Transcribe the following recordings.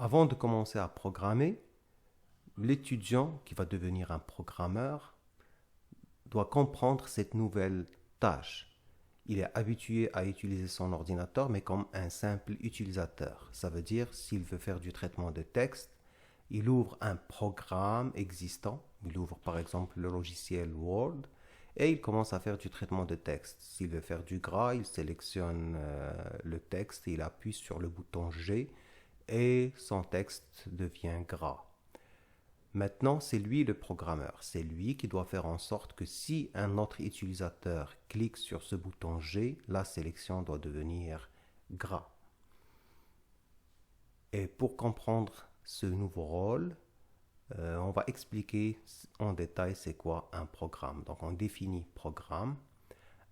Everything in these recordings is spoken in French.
Avant de commencer à programmer, l'étudiant qui va devenir un programmeur doit comprendre cette nouvelle tâche. Il est habitué à utiliser son ordinateur, mais comme un simple utilisateur. Ça veut dire, s'il veut faire du traitement de texte, il ouvre un programme existant. Il ouvre par exemple le logiciel Word et il commence à faire du traitement de texte. S'il veut faire du gras, il sélectionne le texte et il appuie sur le bouton G et son texte devient gras. Maintenant, c'est lui le programmeur. C'est lui qui doit faire en sorte que si un autre utilisateur clique sur ce bouton G, la sélection doit devenir gras. Et pour comprendre ce nouveau rôle, on va expliquer en détail c'est quoi un programme. Donc on définit programme.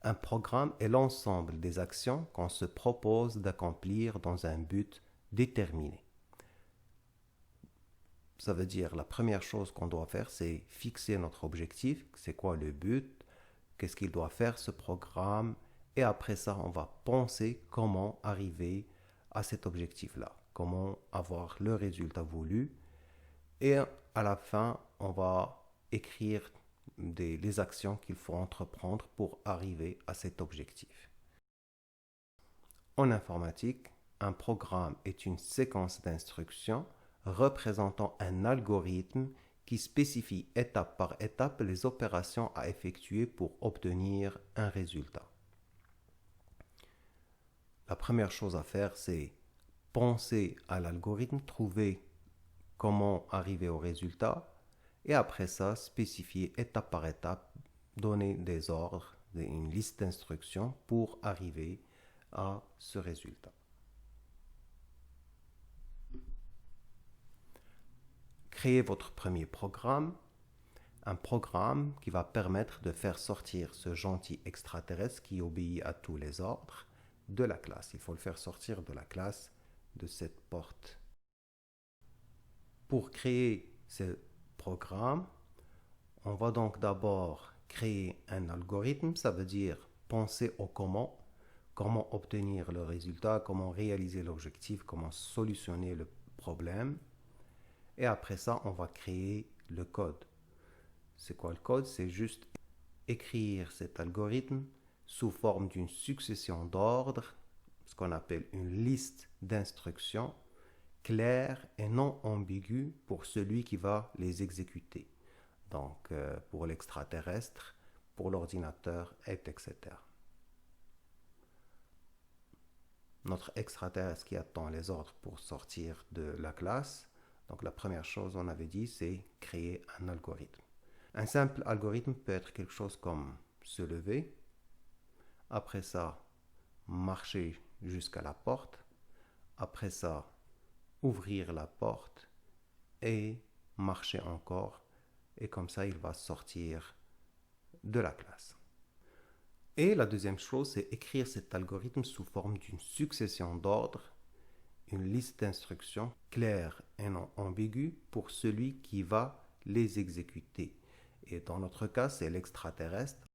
Un programme est l'ensemble des actions qu'on se propose d'accomplir dans un but déterminé. Ça veut dire la première chose qu'on doit faire, c'est fixer notre objectif. C'est quoi le but? Qu'est-ce qu'il doit faire ce programme? Et après ça, on va penser comment arriver à cet objectif-là. Comment avoir le résultat voulu. Et à la fin, on va écrire les actions qu'il faut entreprendre pour arriver à cet objectif. En informatique, un programme est une séquence d'instructions représentant un algorithme qui spécifie étape par étape les opérations à effectuer pour obtenir un résultat. La première chose à faire, c'est penser à l'algorithme, trouver comment arriver au résultat, et après ça, spécifier étape par étape, donner des ordres, une liste d'instructions pour arriver à ce résultat. Créez votre premier programme, un programme qui va permettre de faire sortir ce gentil extraterrestre qui obéit à tous les ordres de la classe. Il faut le faire sortir de la classe de cette porte. Pour créer ce programme, on va donc d'abord créer un algorithme, ça veut dire penser au comment obtenir le résultat, comment réaliser l'objectif, comment solutionner le problème. Et après ça, on va créer le code. C'est quoi le code? C'est juste écrire cet algorithme sous forme d'une succession d'ordres, ce qu'on appelle une liste d'instructions claires et non ambiguës pour celui qui va les exécuter. Donc pour l'extraterrestre, pour l'ordinateur, etc. Notre extraterrestre qui attend les ordres pour sortir de la classe. Donc la première chose, on avait dit, c'est créer un algorithme. Un simple algorithme peut être quelque chose comme se lever, après ça, marcher jusqu'à la porte, après ça, ouvrir la porte et marcher encore, et comme ça, il va sortir de la classe. Et la deuxième chose, c'est écrire cet algorithme sous forme d'une succession d'ordres, une liste d'instructions claires et non ambiguës pour celui qui va les exécuter. Et dans notre cas, c'est l'extraterrestre.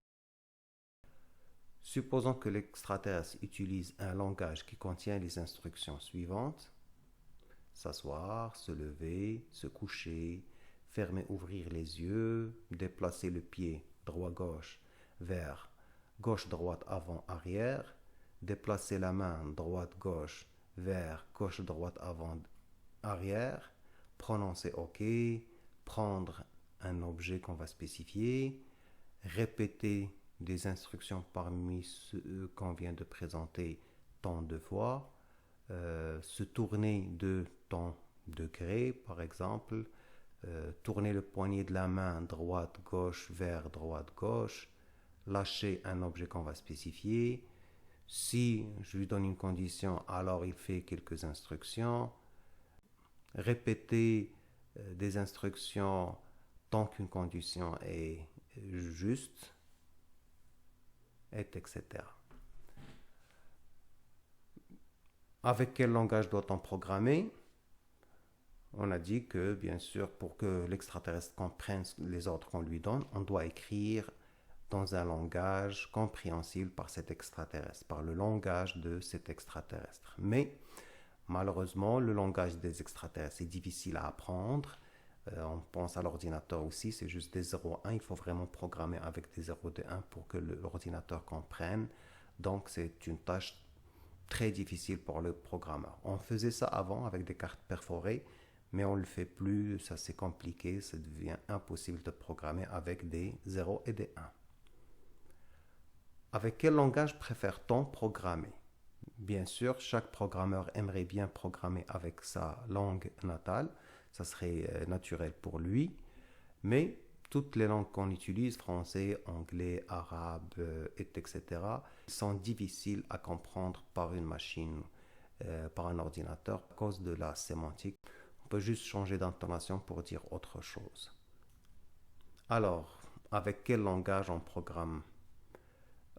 Supposons que l'extraterrestre utilise un langage qui contient les instructions suivantes: s'asseoir, se lever, se coucher, fermer, ouvrir les yeux, déplacer le pied droit-gauche vers gauche-droite avant-arrière, déplacer la main droite-gauche vers gauche-droite avant-arrière, prononcer OK, prendre un objet qu'on va spécifier, répéter des instructions parmi ceux qu'on vient de présenter tant de fois, se tourner de tant degrés par exemple, tourner le poignet de la main droite-gauche vers droite-gauche, lâcher un objet qu'on va spécifier. Si je lui donne une condition, alors il fait quelques instructions. Répéter des instructions tant qu'une condition est juste, etc. Avec quel langage doit-on programmer? On a dit que, bien sûr, pour que l'extraterrestre comprenne les ordres qu'on lui donne, on doit écrire dans un langage compréhensible par cet extraterrestre, par le langage de cet extraterrestre. Mais Malheureusement, le langage des extraterrestres est difficile à apprendre. On pense à l'ordinateur aussi, c'est juste des 0-1. Il faut vraiment programmer avec des 0 et des 1 pour que l'ordinateur comprenne. Donc, c'est une tâche très difficile pour le programmeur. On faisait ça avant avec des cartes perforées, mais on ne le fait plus, ça c'est compliqué, ça devient impossible de programmer avec des 0 et des 1. Avec quel langage préfère-t-on programmer? Bien sûr, chaque programmeur aimerait bien programmer avec sa langue natale, ça serait naturel pour lui, mais toutes les langues qu'on utilise, français, anglais, arabe, etc., sont difficiles à comprendre par une machine, par un ordinateur, à cause de la sémantique. On peut juste changer d'intonation pour dire autre chose. Alors, avec quel langage on programme?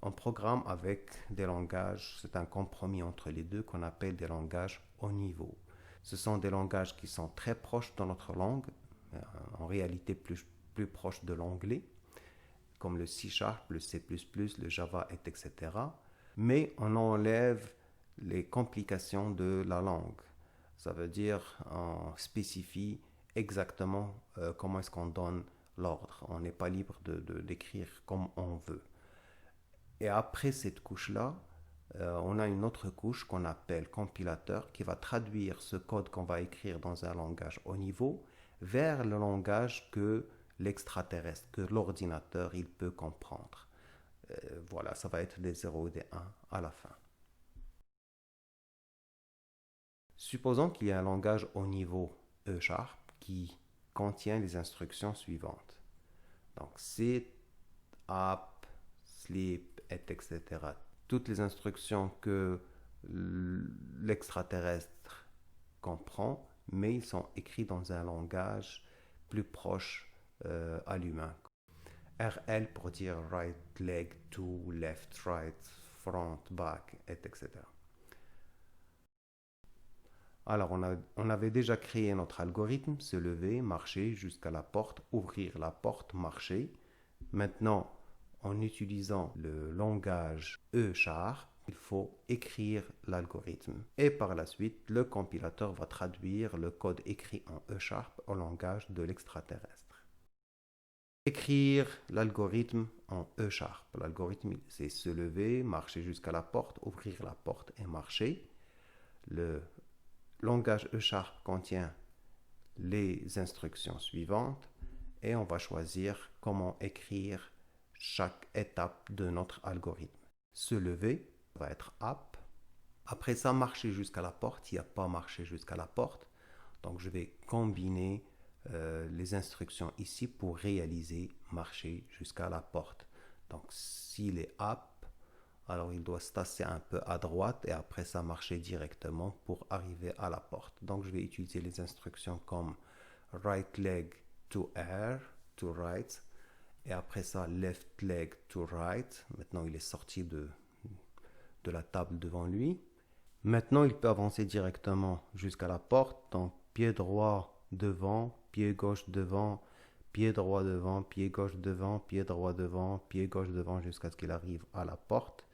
On programme avec des langages, c'est un compromis entre les deux qu'on appelle des langages haut niveau. Ce sont des langages qui sont très proches de notre langue, en réalité plus proches de l'anglais, comme le C#, le C++, le Java, etc. Mais on enlève les complications de la langue. Ça veut dire on spécifie exactement comment est-ce qu'on donne l'ordre. On n'est pas libre d'écrire comme on veut. Et après cette couche-là, on a une autre couche qu'on appelle compilateur qui va traduire ce code qu'on va écrire dans un langage haut niveau vers le langage que l'extraterrestre, que l'ordinateur, il peut comprendre. Voilà, ça va être des 0 et des 1 à la fin. Supposons qu'il y a un langage haut niveau E# qui contient les instructions suivantes. Donc, sit, up, sleep, etc. Toutes les instructions que l'extraterrestre comprend, mais ils sont écrits dans un langage plus proche à l'humain. RL pour dire right leg to, left, right, front, back, etc. Alors, on avait déjà créé notre algorithme, se lever, marcher jusqu'à la porte, ouvrir la porte, marcher. Maintenant, en utilisant le langage E#, il faut écrire l'algorithme. Et par la suite, le compilateur va traduire le code écrit en E# au langage de l'extraterrestre. Écrire l'algorithme en E#. L'algorithme, c'est se lever, marcher jusqu'à la porte, ouvrir la porte et marcher. Le langage E# contient les instructions suivantes et on va choisir comment écrire chaque étape de notre algorithme. Se lever va être up. Après ça, marcher jusqu'à la porte, il n'y a pas marcher jusqu'à la porte. Donc, je vais combiner les instructions ici pour réaliser marcher jusqu'à la porte. Donc, s'il est up, alors il doit se tasser un peu à droite et après ça marcher directement pour arriver à la porte. Donc, je vais utiliser les instructions comme right leg to air, to right, et après ça, left leg to right. Maintenant, il est sorti de la table devant lui. Maintenant, il peut avancer directement jusqu'à la porte. Donc, pied droit devant, pied gauche devant, pied droit devant, pied gauche devant, pied droit devant, pied gauche devant, jusqu'à ce qu'il arrive à la porte.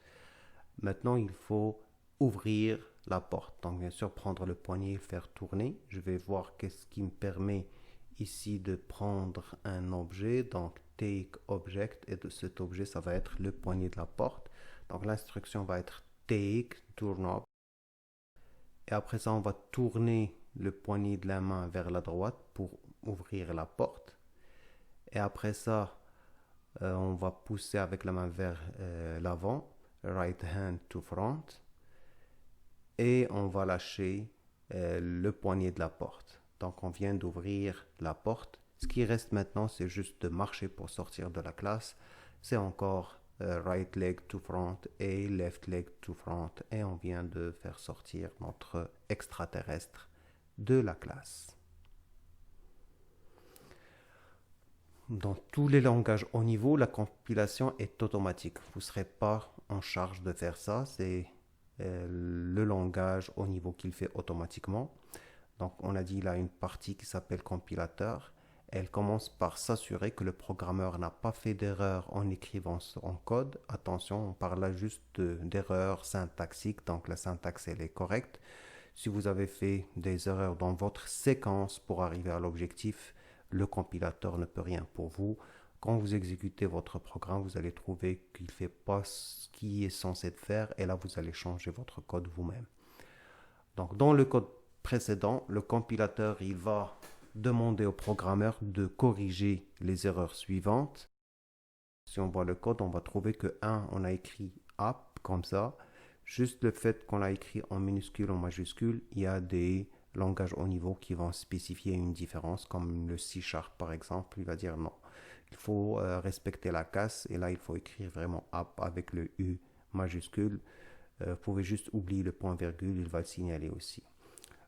Maintenant, il faut ouvrir la porte. Donc, bien sûr, prendre le poignet et faire tourner. Je vais voir qu'est-ce qui me permet ici de prendre un objet. Donc, take object, et de cet objet, ça va être le poignet de la porte. Donc, l'instruction va être take, turn up. Et après ça, on va tourner le poignet de la main vers la droite pour ouvrir la porte. Et après ça, on va pousser avec la main vers l'avant, right hand to front. Et on va lâcher le poignet de la porte. Donc, on vient d'ouvrir la porte. Ce qui reste maintenant, c'est juste de marcher pour sortir de la classe. C'est encore right leg to front et left leg to front. Et on vient de faire sortir notre extraterrestre de la classe. Dans tous les langages haut niveau, la compilation est automatique. Vous ne serez pas en charge de faire ça. C'est le langage haut niveau qui le fait automatiquement. Donc, on a dit qu'il a une partie qui s'appelle compilateur. Elle commence par s'assurer que le programmeur n'a pas fait d'erreur en écrivant son code. Attention, on parle là juste d'erreur syntaxique, donc la syntaxe elle est correcte. Si vous avez fait des erreurs dans votre séquence pour arriver à l'objectif, le compilateur ne peut rien pour vous. Quand vous exécutez votre programme, vous allez trouver qu'il ne fait pas ce qu'il est censé faire et là, vous allez changer votre code vous-même. Donc, dans le code précédent, le compilateur, il va demander au programmeur de corriger les erreurs suivantes. Si on voit le code, on va trouver que 1, on a écrit app comme ça. Juste le fait qu'on l'a écrit en minuscule, en majuscule, il y a des langages haut niveau qui vont spécifier une différence, comme le C# par exemple, il va dire non. Il faut respecter la casse et là il faut écrire vraiment app avec le U majuscule. Vous pouvez juste oublier le point virgule, il va le signaler aussi.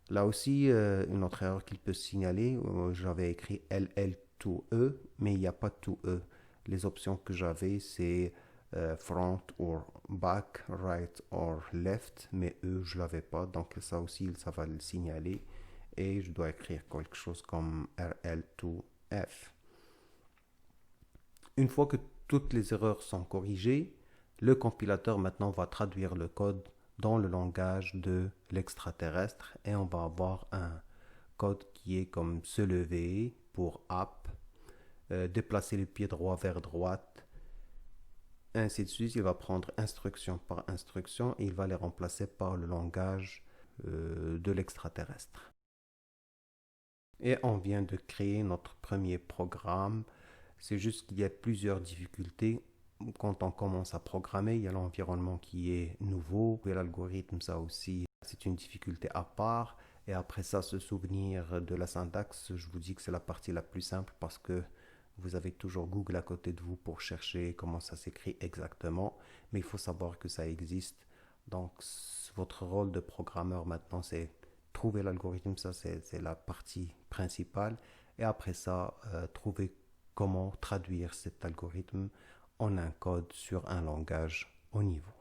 Là aussi, une autre erreur qu'il peut signaler, j'avais écrit LL2E, mais il n'y a pas de 2E. Les options que j'avais, c'est front or back, right or left, mais E, je ne l'avais pas, donc ça aussi, ça va le signaler. Et je dois écrire quelque chose comme RL2F. Une fois que toutes les erreurs sont corrigées, le compilateur maintenant va traduire le code dans le langage de l'extraterrestre et on va avoir un code qui est comme se lever pour app, déplacer le pied droit vers droite, ainsi de suite. Il va prendre instruction par instruction et il va les remplacer par le langage de l'extraterrestre. Et on vient de créer notre premier programme. C'est juste qu'il y a plusieurs difficultés. Quand on commence à programmer, il y a l'environnement qui est nouveau, et l'algorithme, ça aussi, c'est une difficulté à part. Et après ça, se souvenir de la syntaxe, je vous dis que c'est la partie la plus simple parce que vous avez toujours Google à côté de vous pour chercher comment ça s'écrit exactement. Mais il faut savoir que ça existe. Donc, votre rôle de programmeur maintenant, c'est trouver l'algorithme, ça c'est la partie principale. Et après ça, trouver comment traduire cet algorithme en un code sur un langage haut niveau.